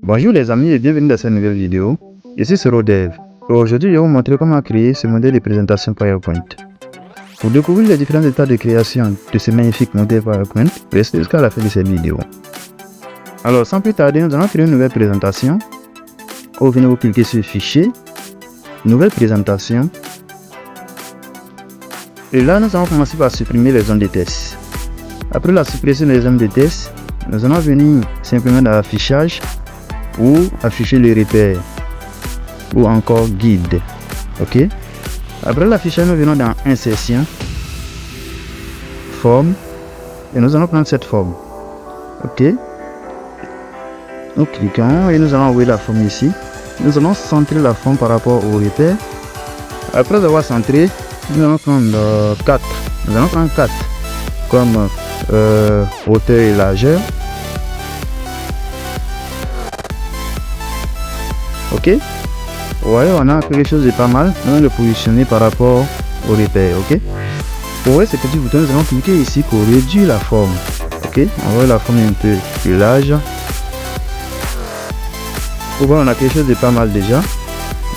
Bonjour les amis et bienvenue dans cette nouvelle vidéo. Ici c'est Rodev. Aujourd'hui, je vais vous montrer comment créer ce modèle de présentation PowerPoint. Pour découvrir les différents états de création de ce magnifique modèle PowerPoint, restez jusqu'à la fin de cette vidéo. Alors sans plus tarder, nous allons créer une nouvelle présentation. Vous venez vous cliquer sur Fichier, Nouvelle présentation. Et là, nous allons commencer par supprimer les zones de test. Après la suppression des zones de test, nous allons venir simplement dans l'affichage ou afficher les repères ou encore guide. Ok. Après l'affichage, nous venons dans insertion, forme et nous allons prendre cette forme. Ok. Nous cliquons et nous allons envoyer la forme ici. Nous allons centrer la forme par rapport au repère. Après avoir centré, nous allons prendre 4. Nous allons prendre 4 comme hauteur et largeur. Ok. Ouais, on a quelque chose de pas mal. Nous allons le positionner par rapport au repère. Ok. Pour voir ce petit bouton, nous allons cliquer ici pour réduire la forme. Ok. On va la forme un peu plus large. Pour voir, on a quelque chose de pas mal déjà.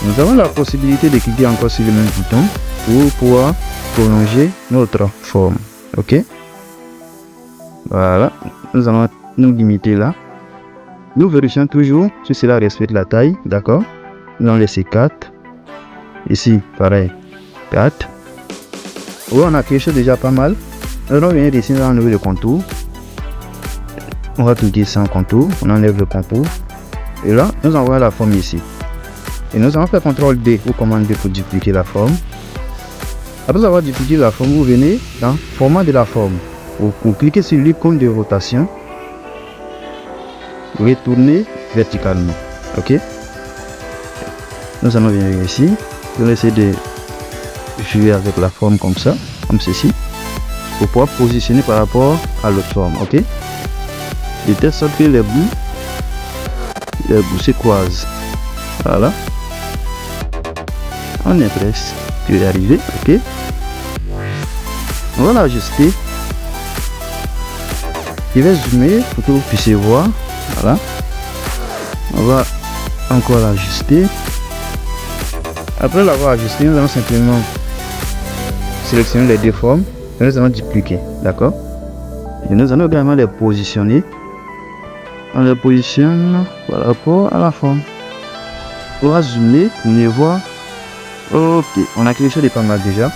Nous avons la possibilité de cliquer encore sur le même bouton pour pouvoir prolonger notre forme. Ok. Voilà. Nous allons nous limiter là. Nous vérifions toujours si cela respecte la taille. D'accord. Nous allons laisser 4. Ici, pareil. 4. Oui, on a quelque chose déjà pas mal. Nous allons venir ici, nous allons enlever le contour. On va cliquer sans contour. On enlève le contour. Et là, nous envoyons la forme ici. Et nous allons faire CTRL D ou commande D pour dupliquer la forme. Après avoir dupliqué la forme, vous venez dans format de la forme. Vous cliquez sur l'icône de rotation. Retourner verticalement. Ok. Nous allons venir ici. Nous allons essayer de jouer avec la forme comme ça, comme ceci, pour pouvoir positionner par rapport à l'autre forme. Ok. De telle sorte que les bouts se croisent. Voilà. On est presque arrivé. Ok. On va l'ajuster. Je vais zoomer pour que vous puissiez voir. Voilà. On va encore l'ajuster. Après l'avoir ajusté, nous allons simplement sélectionner les deux formes et nous allons dupliquer. D'accord. Et nous allons également les positionner. On les positionne par rapport à la forme. On va zoomer pour mieux voir. Ok, on a quelque chose de pas mal déjà.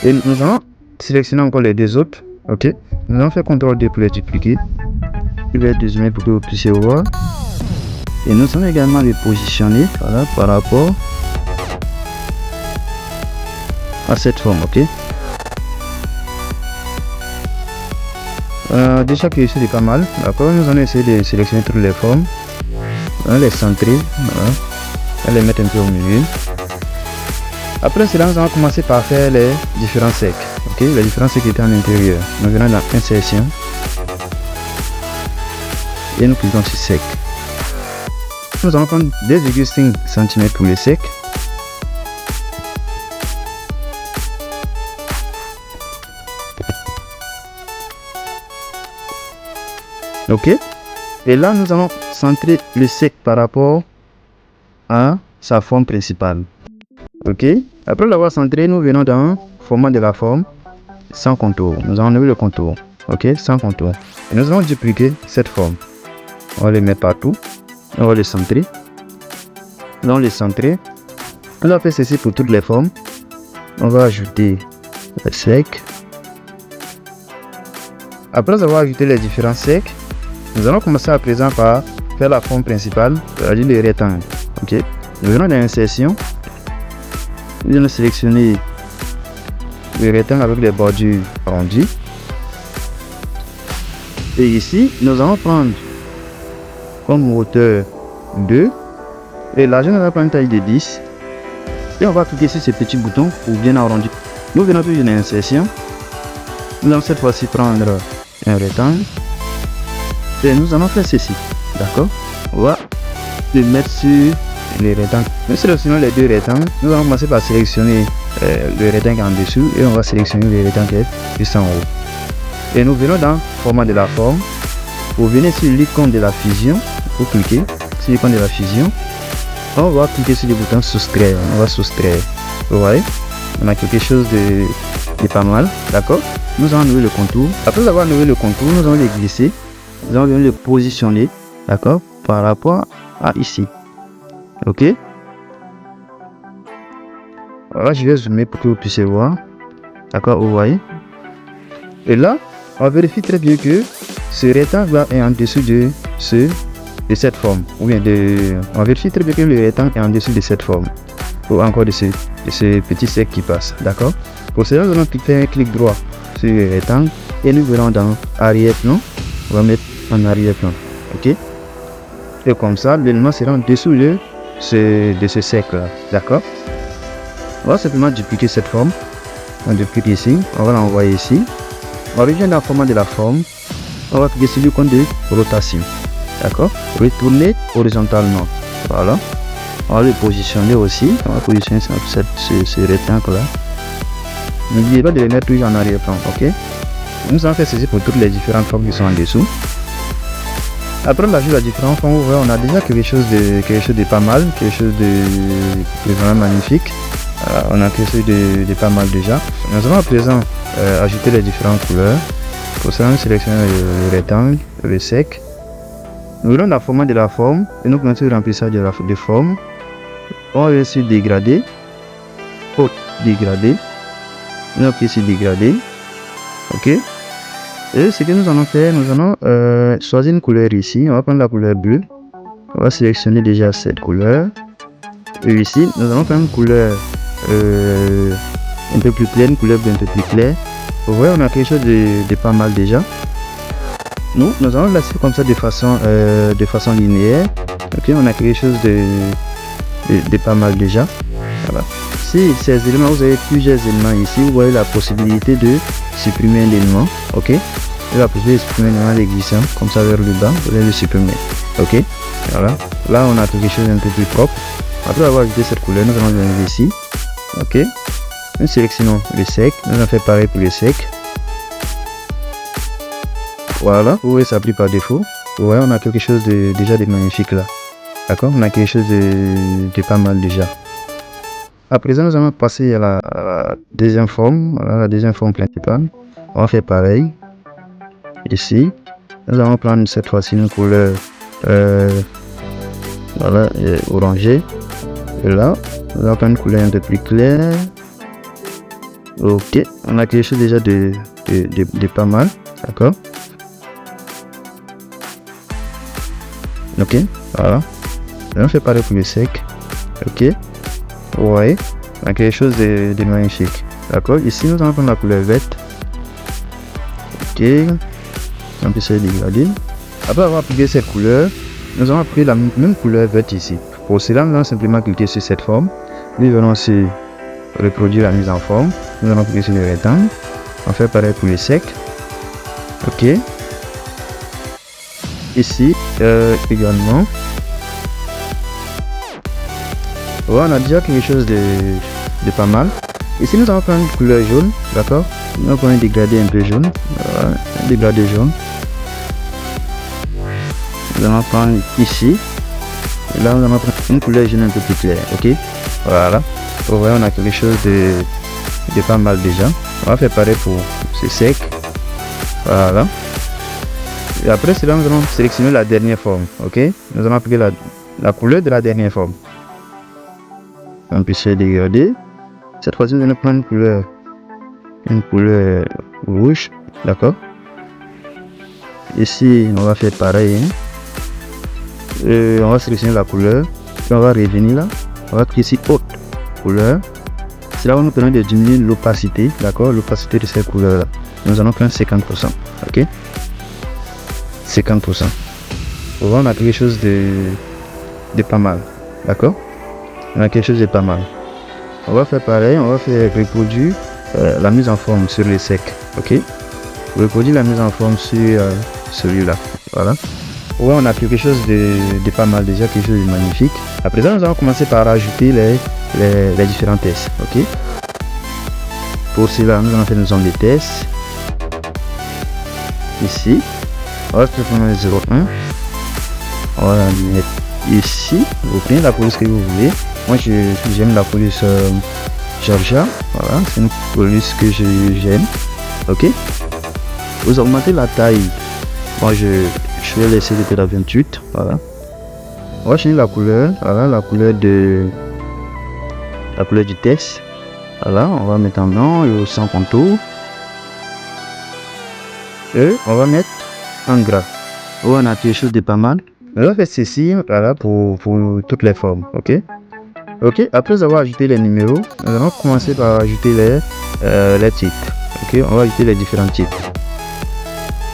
Et nous allons sélectionner encore les deux autres. Ok. Nous allons faire CTRL D pour les dupliquer. Je vais dézoomer pour que vous puissiez voir. Et nous allons également les positionner, voilà, par rapport à cette forme. Ok. Déjà que c'est pas mal. D'accord. Nous allons essayer de sélectionner toutes les formes. On va les centrer. Voilà. On va les mettre un peu au milieu. Après cela, nous allons commencer par faire les différents cercles. Ok. Les différents cercles étaient à l'intérieur. Nous venons dans insertion. Et nous cliquons sur sec. Nous allons prendre 2,5 cm pour les secs. Ok. Et là, nous allons centrer le sec par rapport à sa forme principale. Ok. Après l'avoir centré, nous venons dans format de la forme sans contour. Nous allons enlever le contour. Ok. Sans contour. Et nous allons dupliquer cette forme. On va les mettre partout. On va les centrer. Nous allons les centrer. On va faire ceci pour toutes les formes. On va ajouter le sec. Après avoir ajouté les différents secs, nous allons commencer à présent par faire la forme principale, c'est-à-dire le rectangle. Ok. Nous venons dans l'insertion. Nous allons sélectionner le rectangle avec les bordures arrondies. Et ici, nous allons prendre comme hauteur 2 et largeur, nous allons prendre une taille de 10 et on va cliquer sur ce petit bouton pour bien arrondir. Nous venons toujours dans l'insertion. Nous allons cette fois-ci prendre un rectangle et nous allons faire ceci. D'accord. On va le mettre sur les rectangles. Nous sélectionnons les deux rectangles. Nous allons commencer par sélectionner le rectangle en dessous et on va sélectionner le rectangle juste en haut. Et nous venons dans format de la forme. Vous venez sur l'icône de la fusion, vous cliquez, sur l'icône de la fusion. On va cliquer sur le bouton soustraire. On va soustraire. Vous voyez, on a quelque chose de pas mal. D'accord. Nous allons nouer le contour. Après avoir noué le contour, nous allons le glisser. Nous allons le positionner. D'accord, par rapport à ici. Ok. Voilà, je vais zoomer pour que vous puissiez voir. D'accord, vous voyez. Et là, on vérifie très bien que ce rectangle là est en dessous de cette forme. Ou bien on vérifie très bien que le rectangle est en dessous de cette forme. Ou encore de ce petit cercle qui passe. D'accord. Pour cela, nous allons faire un clic droit sur le rectangle et nous verrons dans arrière-plan. On va mettre en arrière-plan. Ok. Et comme ça, l'élément sera en dessous de ce cercle là. D'accord. On va simplement dupliquer cette forme. On duplique ici. On va l'envoyer ici. On revient dans le format de la forme. On va cliquer sur l'icône de rotation. D'accord. Retourner horizontalement. Voilà. On va le positionner aussi. On va positionner ce rectangle là. N'oubliez pas de les mettre toujours en arrière-plan. Ok. Nous allons faire ceci pour toutes les différentes formes qui sont en dessous. Après l'ajout de la différente forme, on a déjà quelque chose de pas mal, quelque chose de vraiment magnifique. On a quelque chose de pas mal déjà. Nous allons à présent ajouter les différentes couleurs. Pour cela, nous sélectionnons le rectangle, le sec. Nous voulons la forme de la forme et nous commençons le remplissage de forme. On va sur dégradé, haute dégradé. Nous appuyons sur dégradé. Ok. Et ce que nous allons faire, nous allons choisir une couleur ici. On va prendre la couleur bleue. On va sélectionner déjà cette couleur. Et ici, nous allons prendre une couleur un peu plus claire, une couleur un peu plus claire. Vous voyez, on a quelque chose de pas mal déjà. Nous allons laisser comme ça de façon linéaire. Ok, on a quelque chose de pas mal déjà. Voilà. Si ces éléments, vous avez plusieurs éléments ici, vous voyez la possibilité de supprimer un élément. Ok, et la possibilité de supprimer un élément les glissant comme ça vers le bas, vous allez le supprimer. Ok, voilà. Là, on a quelque chose d'un peu plus propre. Après avoir ajouté cette couleur, nous allons venir ici. Ok, nous sélectionnons le sec. Nous allons faire pareil pour le sec. Voilà, vous voyez, ça a pris par défaut. Vous voyez, on a quelque chose déjà de magnifique là. D'accord, on a quelque chose de pas mal déjà. À présent, nous allons passer à la deuxième forme, voilà, la deuxième forme principale. On va faire pareil. Ici, nous allons prendre cette fois-ci une couleur voilà, orangée. Et là, nous allons prendre une couleur un peu plus claire. Ok, on a quelque chose déjà de pas mal. D'accord. Ok, voilà. On fait pareil pour le sec. Ok. Ouais, on a quelque chose de magnifique. D'accord. Ici, nous allons prendre la couleur verte. Ok. On peut se dégrader. Après avoir appliqué cette couleur, nous allons appliquer la même couleur verte ici. Pour cela, nous allons simplement cliquer sur cette forme. Nous allons sur reproduire la mise en forme. Nous allons cliquer sur le rectangle. On fait pareil pour le sec. Ok. Ici, également. Ouais, on a déjà quelque chose de pas mal. Ici, nous allons prendre une couleur jaune, d'accord. Nous allons prendre un dégradé un peu jaune. Voilà, un dégradé jaune. Nous allons prendre ici. Et là, nous allons prendre une couleur jaune un peu plus claire, ok. Voilà. Vous voyez, on a quelque chose de pas mal déjà. On va faire pareil pour ce sec. Voilà. Et après cela, nous allons sélectionner la dernière forme, ok. Nous allons appliquer la couleur de la dernière forme. On peut se dégrader. Cette fois-ci, nous allons prendre une couleur rouge, d'accord. Ici, on va faire pareil. On va sélectionner la couleur. Puis on va revenir là. On va cliquer sur haute couleur. C'est là où nous permet de diminuer l'opacité, d'accord, l'opacité de cette couleur là. Nous allons prendre 50%, ok. 50%. On a quelque chose de pas mal, d'accord. On a quelque chose de pas mal. On va faire pareil, on va faire reproduire la mise en forme sur le sec, ok. Reproduire la mise en forme sur celui-là, voilà. Ouais, on a quelque chose de pas mal déjà, quelque chose de magnifique. À présent, nous allons commencer par rajouter les différents tests, ok. Pour cela, nous allons faire une zone de test. Ici, on va simplement 0,1. On va mettre ici, vous prenez la police que vous voulez. Moi j'aime la police Georgia, voilà, c'est une police que j'aime. Ok, vous augmentez la taille. Moi je vais laisser peut-être à 28, voilà. On va changer la couleur, voilà, la couleur du texte. Voilà, on va mettre en blanc et sans contour. Et on va mettre en gras. On a quelque chose de pas mal. On va faire ceci, voilà, pour toutes les formes, ok. Ok, après avoir ajouté les numéros, nous allons commencer par ajouter les titres. Ok, on va ajouter les différents titres.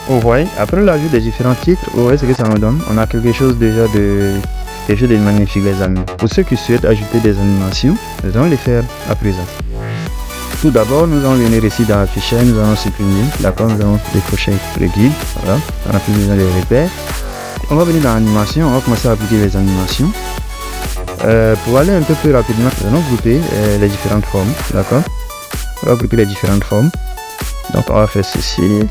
Vous voyez, après l'ajout des différents titres, vous voyez ce que ça nous donne. On a quelque chose déjà de magnifique, les amis. Pour ceux qui souhaitent ajouter des animations, nous allons les faire à présent. Tout d'abord, nous allons venir ici dans l'affichage, nous allons supprimer, d'accord, nous allons décocher le guide, voilà, on n'a plus besoin des repères. On va venir dans l'animation, on va commencer à appliquer les animations. Pour aller un peu plus rapidement, nous allons grouper les différentes formes, d'accord. On va grouper les différentes formes. Donc on va faire ceci.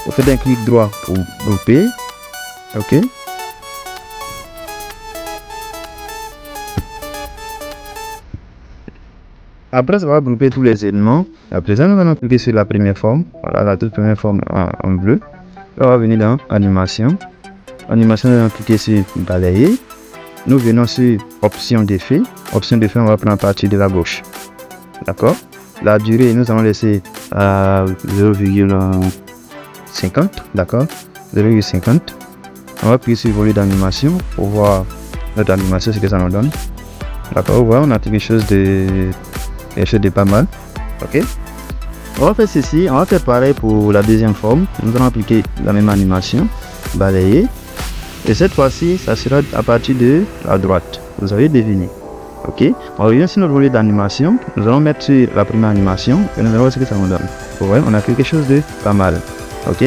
Vous faites un clic droit pour grouper, ok. Après, ça va grouper tous les éléments. À présent, nous allons cliquer sur la première forme. Voilà, la toute première forme en bleu. Là, on va venir dans animation. Animation, nous allons cliquer sur balayer. Nous venons sur option d'effet. Option d'effet, on va prendre à partir de la gauche. D'accord. La durée, nous allons laisser à 0,50. D'accord. 0,50. On va cliquer sur volume d'animation pour voir notre animation, ce que ça nous donne. D'accord. Voilà, on a quelque chose de pas mal. Ok, on va faire ceci, on va faire pareil pour la deuxième forme. Nous allons appliquer la même animation, balayer, et cette fois-ci ça sera à partir de la droite, vous avez deviné. Ok, on revient sur notre volet d'animation, nous allons mettre sur la première animation et nous allons voir ce que ça nous donne. Vous voyez, on a quelque chose de pas mal. Ok,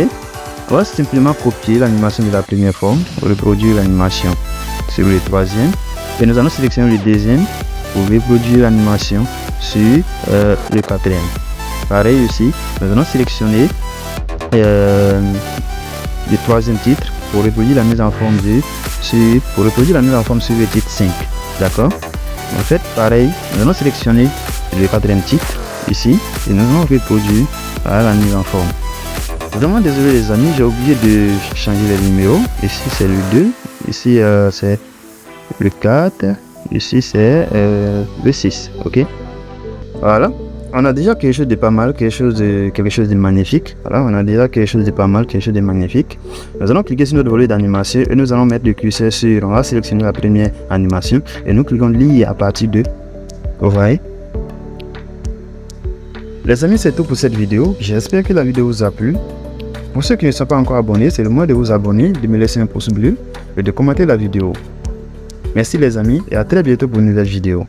on va simplement copier l'animation de la première forme, reproduire l'animation sur le troisième, et nous allons sélectionner le deuxième pour reproduire l'animation sur le quatrième. Pareil aussi, nous allons sélectionner le troisième titre pour reproduire la mise en forme sur le titre 5. D'accord. En fait, pareil, nous allons sélectionner le quatrième titre ici et nous allons reproduire la mise en forme. Vraiment désolé les amis, j'ai oublié de changer les numéros. Ici c'est le 2, ici c'est le 4. Ici c'est le 6, ok. Voilà, on a déjà quelque chose de pas mal, quelque chose de magnifique. Voilà, on a déjà quelque chose de pas mal, quelque chose de magnifique. Nous allons cliquer sur notre volet d'animation et nous allons mettre le curseur sur, on va sélectionner la première animation et nous cliquons lire à partir de, vous voyez. Les amis, c'est tout pour cette vidéo. J'espère que la vidéo vous a plu. Pour ceux qui ne sont pas encore abonnés, c'est le moment de vous abonner, de me laisser un pouce bleu et de commenter la vidéo. Merci les amis et à très bientôt pour une nouvelle vidéo.